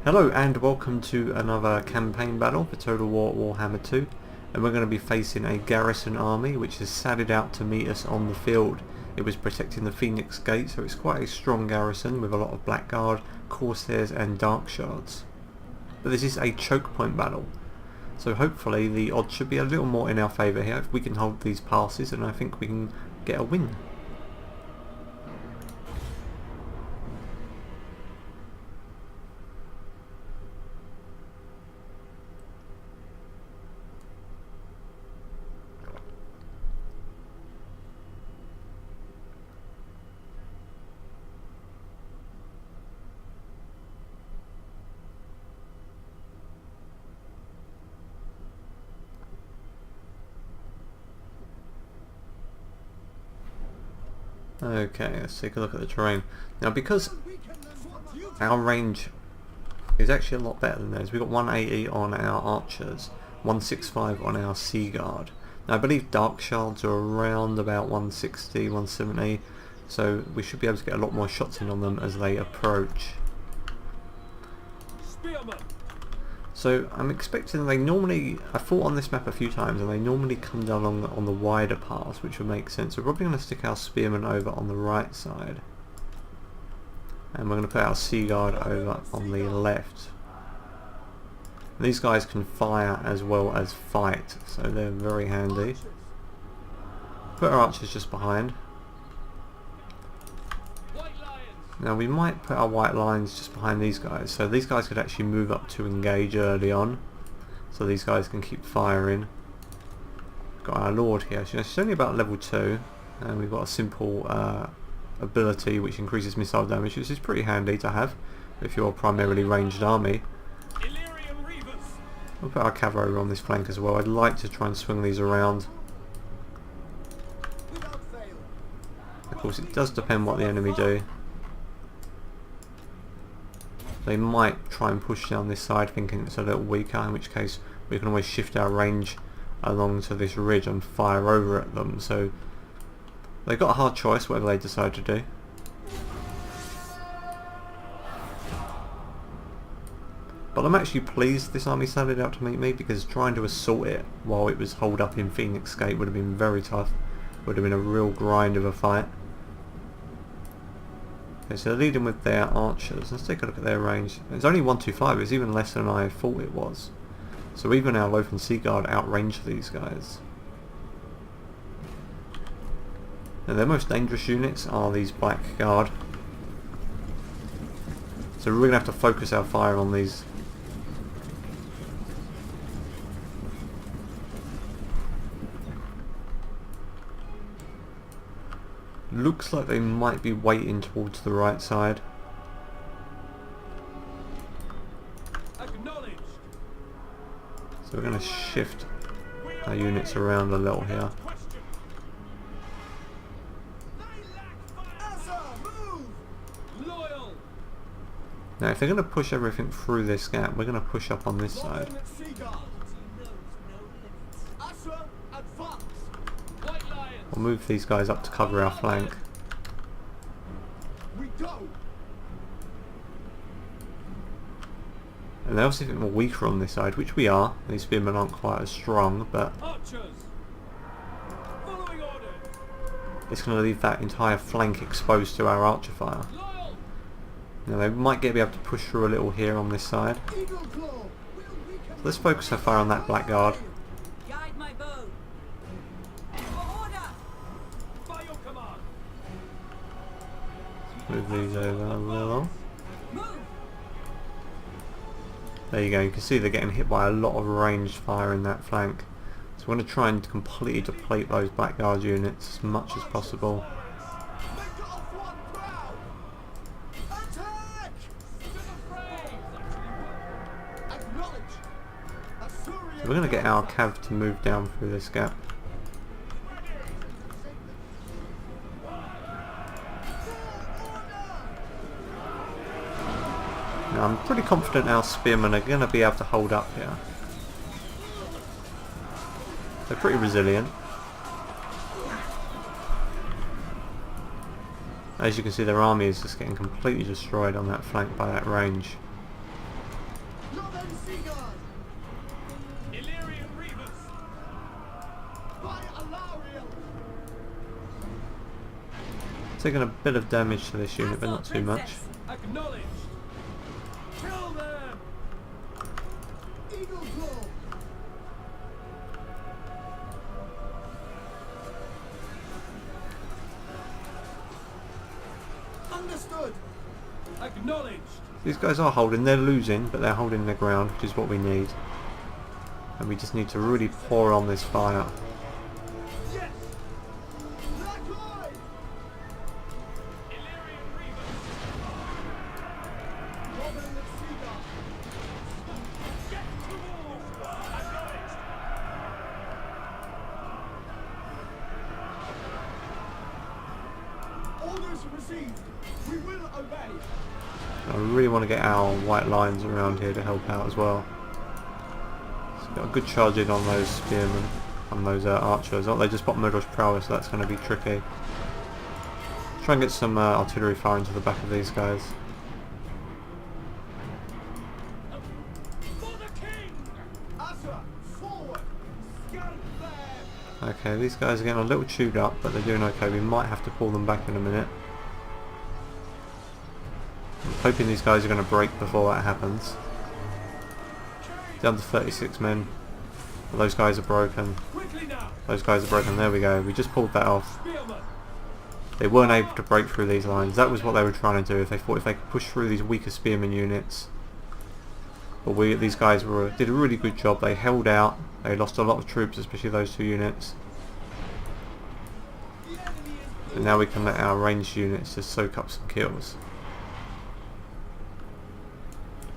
Hello and welcome to another campaign battle for Total War Warhammer 2, and we're going to be facing a garrison army which has sadded out to meet us on the field. It was protecting the Phoenix Gate, so it's quite a strong garrison with a lot of Blackguard, Corsairs and Dark Shards. But this is a choke point battle, so hopefully the odds should be a little more in our favour here. If we can hold these passes, and I think we can get a win. Okay, let's take a look at the terrain. Now, because our range is actually a lot better than theirs, we've got 180 on our archers, 165 on our sea guard. Now, I believe dark shards are around about 160, 170, so we should be able to get a lot more shots in on them as they approach. So I'm expecting I fought on this map a few times and they normally come down on the wider paths, which would make sense. We're probably going to stick our spearmen over on the right side. And we're going to put our sea guard over on the left. And these guys can fire as well as fight, so they're very handy. Put our archers just behind. Now we might put our white lines just behind these guys, so these guys could actually move up to engage early on, so these guys can keep firing. Got our Lord here, she's only about level 2, and we've got a simple ability which increases missile damage, which is pretty handy to have if you're a primarily ranged army. We'll put our cavalry on this flank as well. I'd like to try and swing these around. Of course it does depend what the enemy do. They might try and push down this side thinking it's a little weaker, in which case we can always shift our range along to this ridge and fire over at them. So they've got a hard choice whatever they decide to do. But I'm actually pleased this army started out to meet me, because trying to assault it while it was holed up in Phoenix Gate would have been very tough. Would have been a real grind of a fight. Okay, so they're leading with their archers. Let's take a look at their range. It's only 125, it's even less than I thought it was. So even our Loaf and Sea Guard outrange these guys. Now their most dangerous units are these Blackguard. So we're going to have to focus our fire on these. Looks like they might be waiting towards the right side. So we're going to shift our units around a little here. Now if they're going to push everything through this gap, we're going to push up on this side. We'll move these guys up to cover our flank. And they also think we're weaker on this side, which we are. These spearmen aren't quite as strong, but it's going to leave that entire flank exposed to our archer fire. Now they might be able to push through a little here on this side. So let's focus our fire on that Blackguard. Move these over a little. There you go, you can see they're getting hit by a lot of ranged fire in that flank. So we're going to try and completely deplete those Blackguard units as much as possible. So we're going to get our cav to move down through this gap. Now, I'm pretty confident our spearmen are going to be able to hold up here. They're pretty resilient. As you can see, their army is just getting completely destroyed on that flank by that range. Taking a bit of damage to this unit, but not too much. Acknowledged. Kill them. Eagle Claw. Understood. Acknowledged. These guys are holding, they're losing, but they're holding their ground, which is what we need. And we just need to really pour on this fire. Yes. Black Eye. Illyrian Reavers. Robin the Seagull. Get to war. Acknowledged. Orders received. We will obey. I really want to get our white lines around here to help out as well. So got a good charge in on those spearmen, on those archers. Oh, they just bought murderous prowess, so that's going to be tricky. Try and get some artillery fire into the back of these guys. For the king. Asa, forward. Scalp them. Okay, these guys are getting a little chewed up, but they're doing okay. We might have to pull them back in a minute. I'm hoping these guys are going to break before that happens. Down to 36 men. Those guys are broken. Those guys are broken. There we go. We just pulled that off. They weren't able to break through these lines. That was what they were trying to do. If they thought if they could push through these weaker spearmen units. But these guys did a really good job. They held out. They lost a lot of troops, especially those two units. And now we can let our ranged units just soak up some kills.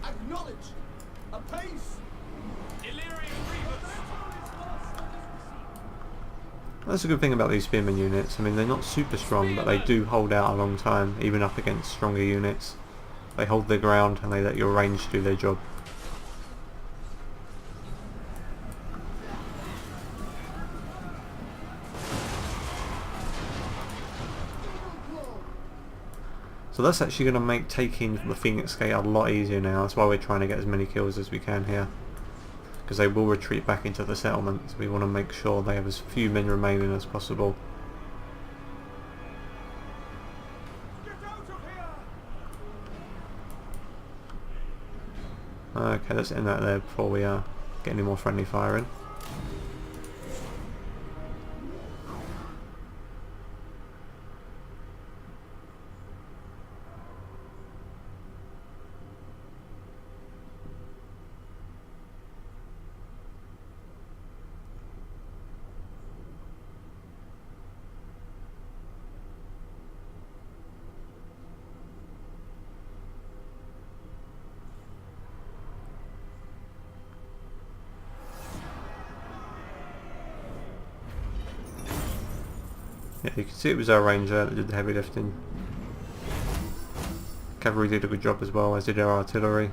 Acknowledge. Apace. Illyrian Reavers. That's a good thing about these spearmen units. I mean, they're not super strong, but they do hold out a long time, even up against stronger units. They hold their ground and they let your range do their job. So that's actually going to make taking the Phoenix Gate a lot easier now. That's why we're trying to get as many kills as we can here. Because they will retreat back into the settlement. So we want to make sure they have as few men remaining as possible. Get out of here. Okay, let's end that there before we get any more friendly fire in. Yeah, you can see it was our ranger that did the heavy lifting. Cavalry did a good job as well, as did our artillery.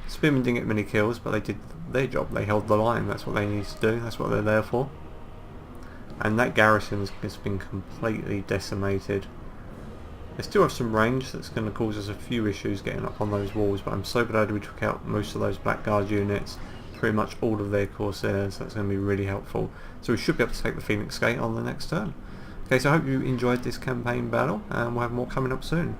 Spearmen didn't get many kills, but they did their job. They held the line. That's what they need to do. That's what they're there for. And that garrison has been completely decimated. They still have some range that's going to cause us a few issues getting up on those walls, but I'm so glad we took out most of those Blackguard units, pretty much all of their Corsairs. That's going to be really helpful. So we should be able to take the Phoenix Gate on the next turn. Okay, so I hope you enjoyed this campaign battle, and we'll have more coming up soon.